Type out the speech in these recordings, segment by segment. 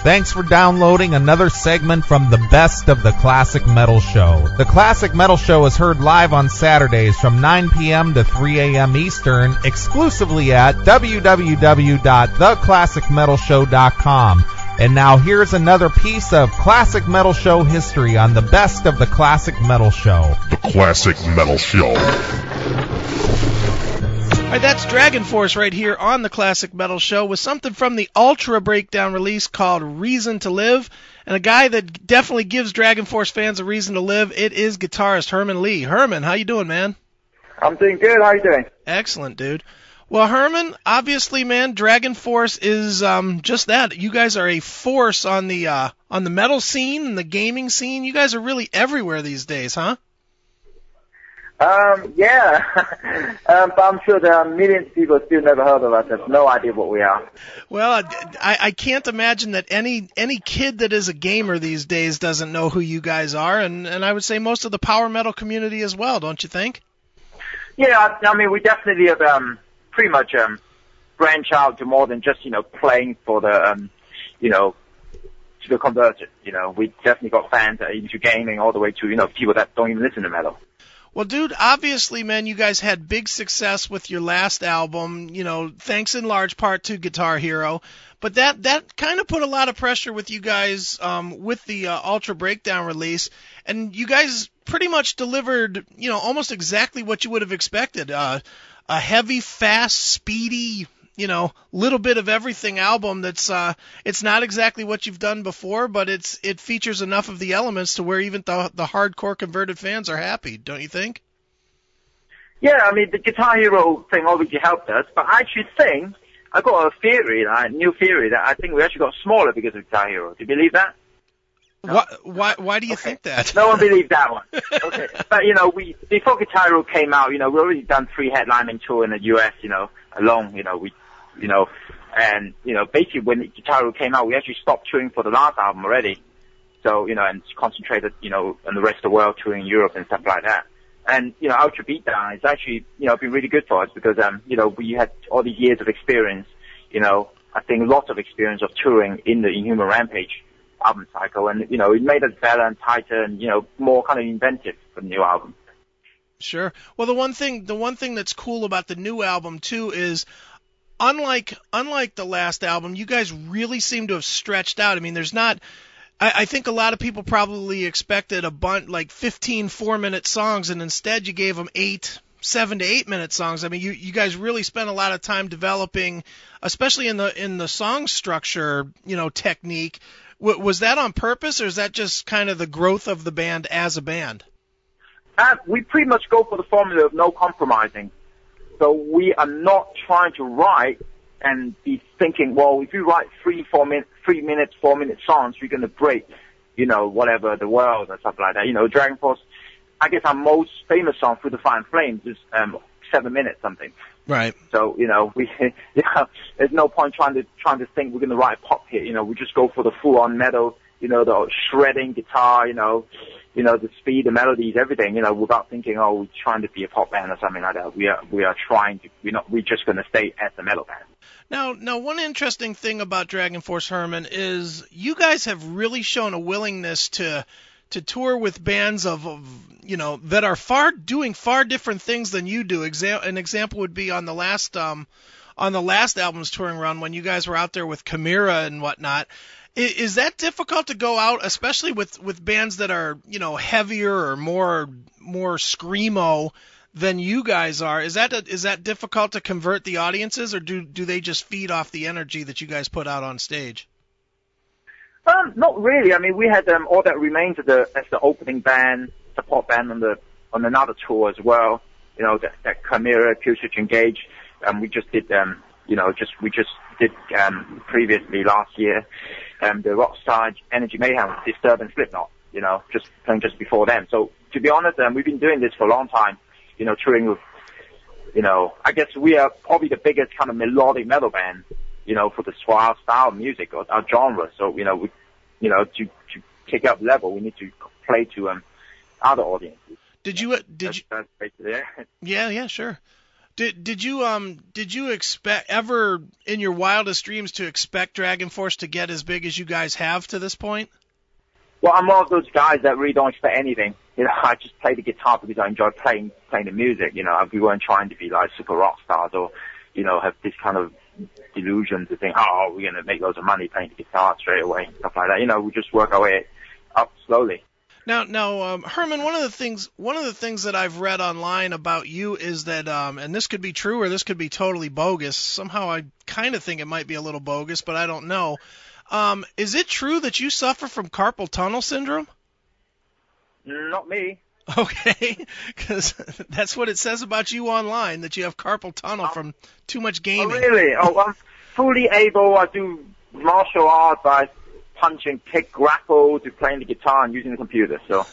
Thanks for downloading another segment from the Best of the Classic Metal Show. The Classic Metal Show is heard live on Saturdays from 9 p.m. to 3 a.m. Eastern, exclusively at www.theclassicmetalshow.com. And now here's another piece of Classic Metal Show history on the Best of the Classic Metal Show. The Classic Metal Show. All right, that's Dragonforce right here on the Classic Metal Show with something from the ULTRA BEATDOWN release called Reason to Live. And a guy that definitely gives Dragonforce fans a reason to live, it is guitarist Herman Li. Herman, how you doing, man? I'm doing good. How you doing? Excellent, dude. Well, Herman, obviously, man, Dragonforce is just that. You guys are a force on the metal scene and the gaming scene. You guys are really everywhere these days, huh? Yeah. But I'm sure there are millions of people still never heard of us, have no idea what we are. Well, I can't imagine that any kid that is a gamer these days doesn't know who you guys are, and I would say most of the power metal community as well, don't you think? Yeah, I mean, we definitely have pretty much branched out to more than just, playing for the, to the converted. We definitely got fans that are into gaming all the way to, people that don't even listen to metal. Well, dude, obviously, man, you guys had big success with your last album, thanks in large part to Guitar Hero. But that kind of put a lot of pressure with you guys with the ULTRA BEATDOWN release. And you guys pretty much delivered, almost exactly what you would have expected. A heavy, fast, speedy, little bit of everything album that's it's not exactly what you've done before, but it features enough of the elements to where even the hardcore converted fans are happy, don't you think? Yeah, I mean, the Guitar Hero thing obviously helped us, but I actually think I got a theory, a new theory, that I think we actually got smaller because of Guitar Hero. Do you believe that? No? Why do you think that? No one believed that one. Okay, but before Guitar Hero came out, we already done 3 headlining tour in the US, alone, and basically when Guitar Hero came out, we actually stopped touring for the last album already. So, and concentrated, on the rest of the world, touring Europe and stuff like that. And, ULTRA BEATDOWN is actually, been really good for us because, we had all these years of experience, I think lots of experience of touring in the Inhuman Rampage album cycle. And, it made us better and tighter and, more kind of inventive for the new album. Sure. Well, the one thing that's cool about the new album too is unlike the last album, you guys really seem to have stretched out. I mean, there's not. I think a lot of people probably expected a bunch like 15 4-minute songs, and instead you gave them 7 to 8 minute songs. I mean, you guys really spent a lot of time developing, especially in the song structure, technique. Was that on purpose, or is that just kind of the growth of the band as a band? We pretty much go for the formula of no compromising. So we are not trying to write and be thinking, well, if you write 4 minute songs, you're going to break, whatever, the world and stuff like that. Dragonforce, I guess our most famous song, Through the Fire and Flames, is 7 minutes something. Right. So, we, there's no point trying to think we're going to write a pop hit. We just go for the full-on metal, the shredding guitar, the speed, the melodies, everything, without thinking, we're trying to be a pop band or something like that. We are trying to, we're just going to stay as a metal band. Now, one interesting thing about Dragonforce, Herman, is you guys have really shown a willingness to tour with bands of that are doing far different things than you do. An example would be on the last album's touring run when you guys were out there with Chimera and whatnot. Is that difficult to go out, especially with bands that are, heavier or more screamo than you guys are? Is that difficult to convert the audiences, or do they just feed off the energy that you guys put out on stage? Not really. I mean, we had All That Remains as the opening band, support band on another tour as well. That Chimera, Killswitch Engage. We just did previously last year. The Rockstar Energy Mayhem, Disturb and Slipknot, just playing just before them. So to be honest, we've been doing this for a long time, touring with, I guess we are probably the biggest kind of melodic metal band, for our style of music or our genre. So, to kick up level, we need to play to other audiences. Did you? That's basically it. Yeah, sure. Did you expect ever in your wildest dreams to expect Dragonforce to get as big as you guys have to this point? Well, I'm one of those guys that really don't expect anything. You know, I just play the guitar because I enjoy playing the music. You know, we weren't trying to be like super rock stars or, you know, have this kind of delusion to think, oh, we're gonna make loads of money playing the guitar straight away and stuff like that. You know, we just work our way up slowly. Now, Herman, one of the things that I've read online about you is that, and this could be true or this could be totally bogus. Somehow I kind of think it might be a little bogus, but I don't know. Is it true that you suffer from carpal tunnel syndrome? Not me. Okay, because that's what it says about you online, that you have carpal tunnel from too much gaming. Oh, really? Oh, I'm fully able. I do martial arts. I punch and kick, grapple, to playing the guitar and using the computer. So,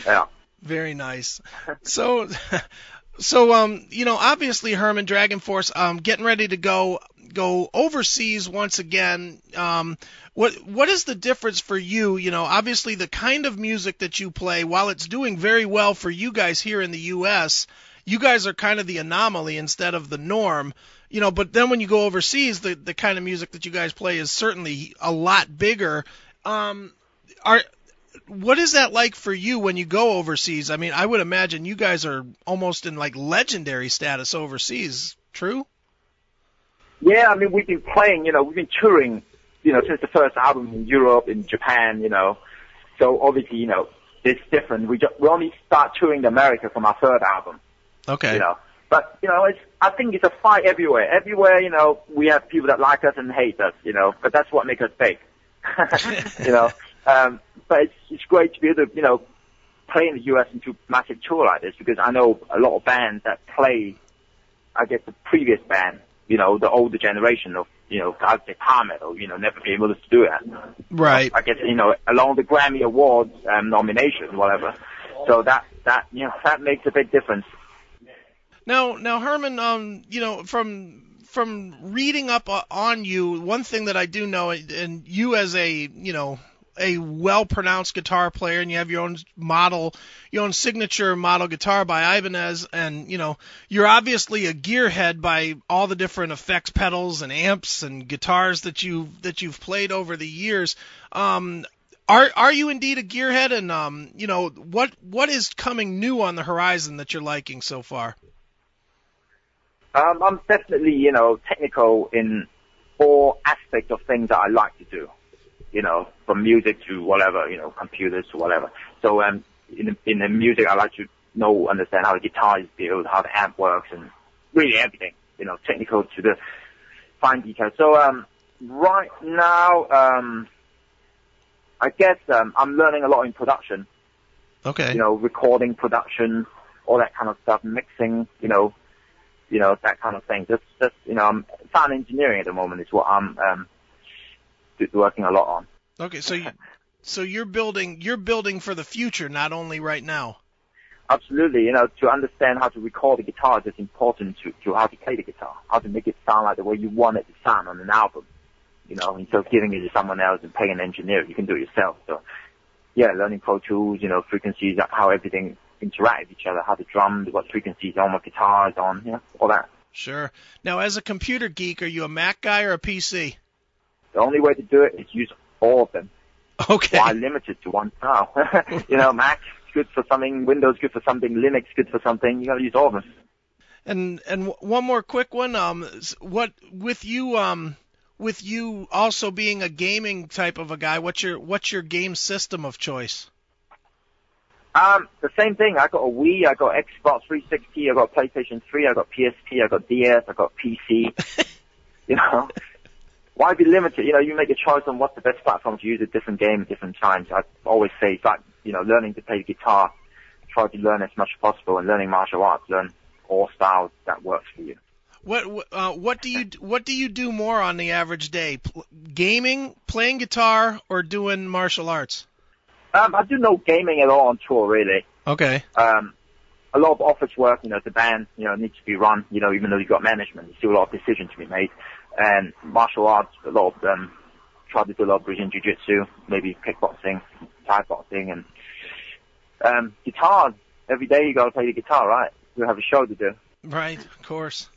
yeah. Very nice. So, you know, obviously, Herman, Dragonforce, getting ready to go overseas once again. What is the difference for you? You know, obviously the kind of music that you play, while it's doing very well for you guys here in the U.S., you guys are kind of the anomaly instead of the norm. You know, but then when you go overseas, the kind of music that you guys play is certainly a lot bigger. What is that like for you when you go overseas? I mean, I would imagine you guys are almost in like legendary status overseas. True? Yeah, I mean, we've been playing, you know, we've been touring, you know, since the first album in Europe, in Japan, you know. So obviously, you know, it's different. We only start touring America from our third album. Okay. You know, but, you know, I think it's a fight everywhere. Everywhere, you know, we have people that like us and hate us, you know, but that's what makes us big. You know, but it's great to be able to, you know, play in the U.S. and do massive tour like this, because I know a lot of bands that play, I guess, the previous band, you know, the older generation of, you know, guys like power metal, you know, never be able to do that. Right. I guess, you know, along the Grammy Awards nomination, whatever. So that, you know, that makes a big difference. Now, Herman, you know, from reading up on you, one thing that I do know, and you as a well-pronounced guitar player, and you have your own signature model guitar by Ibanez, and, you know, you're obviously a gearhead by all the different effects pedals and amps and guitars that you've played over the years. Are you indeed a gearhead? And, you know, what is coming new on the horizon that you're liking so far? I'm definitely, you know, technical in all aspects of things that I like to do. You know, from music to whatever, you know, computers to whatever. So, in the music, I like to understand how the guitar is built, how the amp works, and really everything, you know, technical to the fine details. So, right now, I guess, I'm learning a lot in production. Okay. You know, recording, production, all that kind of stuff, mixing, you know, that kind of thing. Just, you know, I'm sound engineering at the moment is what I'm, working a lot on. Okay, so you're building for the future, not only right now. Absolutely, you know, to understand how to record the guitar is important to how to play the guitar, how to make it sound like the way you want it to sound on an album. You know, instead of giving it to someone else and paying an engineer, you can do it yourself. So, yeah, learning Pro Tools, you know, frequencies, how everything interact with each other, how the drums, what frequencies on, what guitar is on, you know, all that. Sure. Now, as a computer geek, are you a Mac guy or a PC? The only way to do it is use all of them. Okay. Why limited to one style? You know, Mac is good for something, Windows good for something, Linux good for something. You got to use all of them. And one more quick one. What with you also being a gaming type of a guy, what's your game system of choice? The same thing. I got a Wii, I got Xbox 360, I got PlayStation 3, I got PSP, I got DS, I got PC. You know. Why be limited? You know, you make a choice on what's the best platform to use at different games, different times. I always say it's like, you know, learning to play guitar. Try to learn as much as possible, and learning martial arts. Learn all styles that works for you. What do you do more on the average day? Gaming, playing guitar, or doing martial arts? I do no gaming at all on tour, really. Okay. A lot of office work, you know, the band, you know, needs to be run, you know, even though you've got management, there's still a lot of decisions to be made. And martial arts, a lot of them try to do a lot of Brazilian Jiu-Jitsu, maybe kickboxing, Thai boxing, and guitars. Every day you got to play the guitar, right? You have a show to do. Right, of course.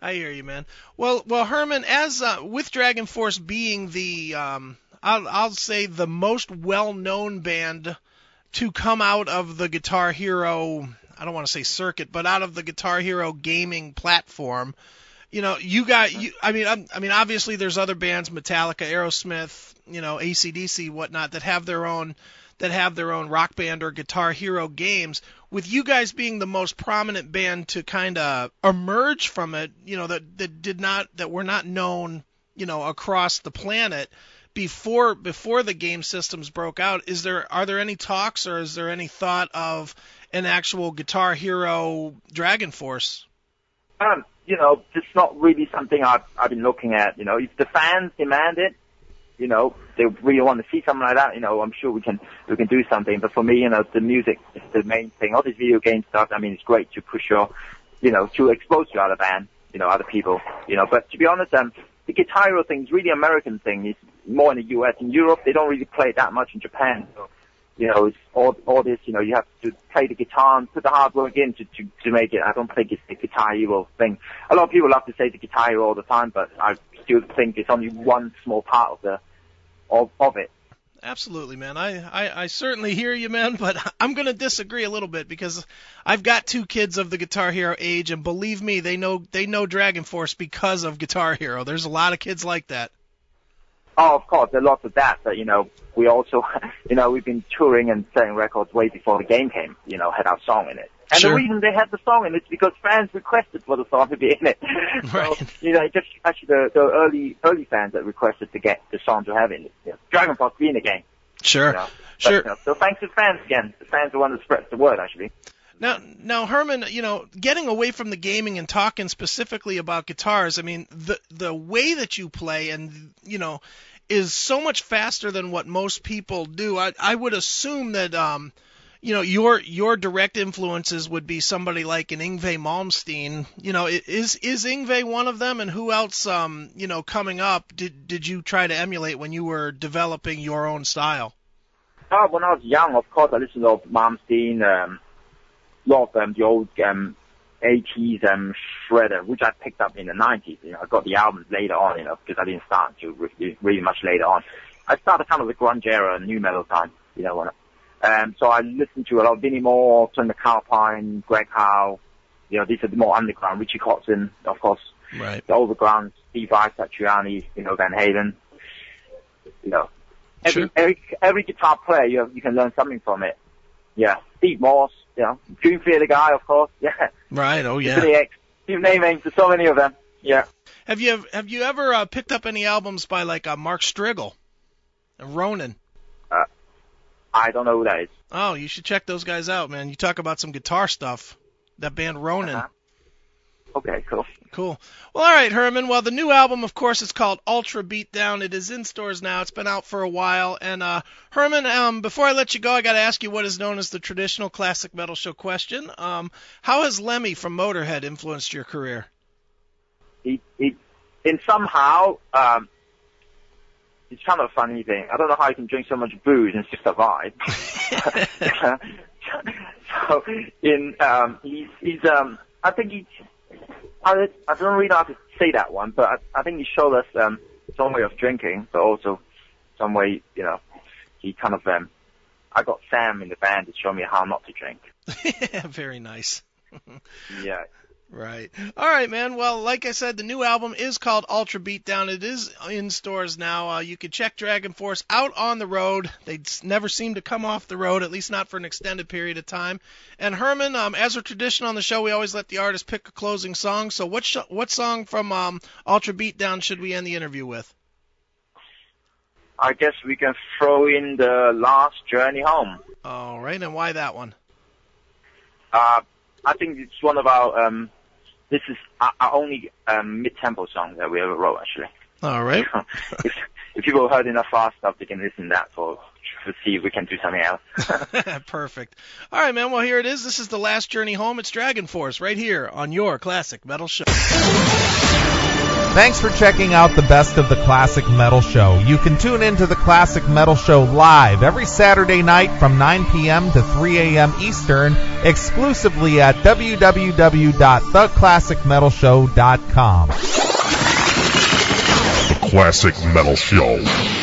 I hear you, man. Well, Herman, as with Dragonforce being the, I'll say the most well-known band to come out of the Guitar Hero, I don't want to say circuit, but out of the Guitar Hero gaming platform, you know, I mean, obviously there's other bands, Metallica, Aerosmith, you know, AC/DC, whatnot, that have their own Rock Band or Guitar Hero games. With you guys being the most prominent band to kind of emerge from it, you know, that were not known, you know, across the planet before the game systems broke out, are there any talks or is there any thought of an actual Guitar Hero Dragonforce? You know, it's not really something I've been looking at. You know, if the fans demand it, you know, they really want to see something like that, you know, I'm sure we can do something. But for me, you know, the music is the main thing. All this video game stuff, I mean, it's great to push your, you know, to expose to other bands, you know, other people, you know. But to be honest, the Guitar Hero thing is really an American thing. It's more in the U.S. In Europe, they don't really play it that much in Japan. So, you know, it's all this, you know, you have to play the guitar and put the hard work in to make it. I don't think it's the Guitar Hero thing. A lot of people love to say the Guitar Hero all the time, but I still think it's only one small part of it. Absolutely, man. I certainly hear you, man, but I'm going to disagree a little bit because I've got two kids of the Guitar Hero age, and believe me, they know Dragonforce because of Guitar Hero. There's a lot of kids like that. Oh, of course, there are lots of that, but, you know, we also, you know, we've been touring and selling records way before the game came, you know, had our song in it. And sure. The reason they had the song in it is because fans requested for the song to be in it. Right. So, you know, just actually the early fans that requested to get the song to have in it. Yeah. Dragonforce be in the game. Sure. You know? Sure. But, you know, so thanks to fans again. The fans are the one that spreads the word, actually. Now, Herman, you know, getting away from the gaming and talking specifically about guitars, I mean, the way that you play and, you know, is so much faster than what most people do. I would assume that, you know, your direct influences would be somebody like an Yngwie Malmsteen. You know, is Yngwie one of them? And who else, you know, coming up did you try to emulate when you were developing your own style? When I was young, of course, I listened to Malmsteen, a lot of the old 80s shredder, which I picked up in the 90s. You know, I got the albums later on, you know, because I didn't start until really much later on. I started kind of the grunge era, new metal time, you know. So I listened to a lot of Vinnie Moore, Tony McAlpine, Greg Howe. You know, these are the more underground. Richie Kotzen, of course. Right. The overground, Steve Vai, Satriani, you know, Van Halen. You know, every guitar player, you can learn something from it. Yeah, Steve Morse, you know, Dream Theater guy, of course. Yeah. Right. Oh yeah. Billy X. You name names. There's so many of them. Yeah. Have you ever picked up any albums by like Mark Strigle, Ronan? I don't know who that is. Oh, you should check those guys out, man. You talk about some guitar stuff. That band Ronan. Uh-huh. Okay, cool. Cool. Well, all right, Herman. Well, the new album, of course, is called ULTRA BEATDOwn. It is in stores now. It's been out for a while. And, Herman, before I let you go, I got to ask you what is known as the traditional classic metal show question. How has Lemmy from Motorhead influenced your career? In somehow, it's kind of a funny thing. I don't know how you can drink so much booze and still survive. So, I think I don't really know how to say that one, but I think he showed us some way of drinking, but also some way, you know, he kind of, I got Sam in the band to show me how not to drink. Very nice. Yeah. Right. All right, man. Well, like I said, the new album is called ULTRA BEATDOwn. It is in stores now. You can check Dragonforce out on the road. They never seem to come off the road, at least not for an extended period of time. And Herman, as a tradition on the show, we always let the artist pick a closing song. So what song from ULTRA BEATDOwn should we end the interview with? I guess we can throw in the Last Journey Home. All right, and why that one? I think it's one of our... This is our only mid-tempo song that we ever wrote, actually. All right. If people heard enough fast stuff, they can listen to that to see if we can do something else. Perfect. All right, man. Well, here it is. This is The Last Journey Home. It's Dragonforce right here on your Classic Metal Show. Thanks for checking out the Best of the Classic Metal Show. You can tune into the Classic Metal Show live every Saturday night from 9 p.m. to 3 a.m. Eastern, exclusively at www.theclassicmetalshow.com. The Classic Metal Show.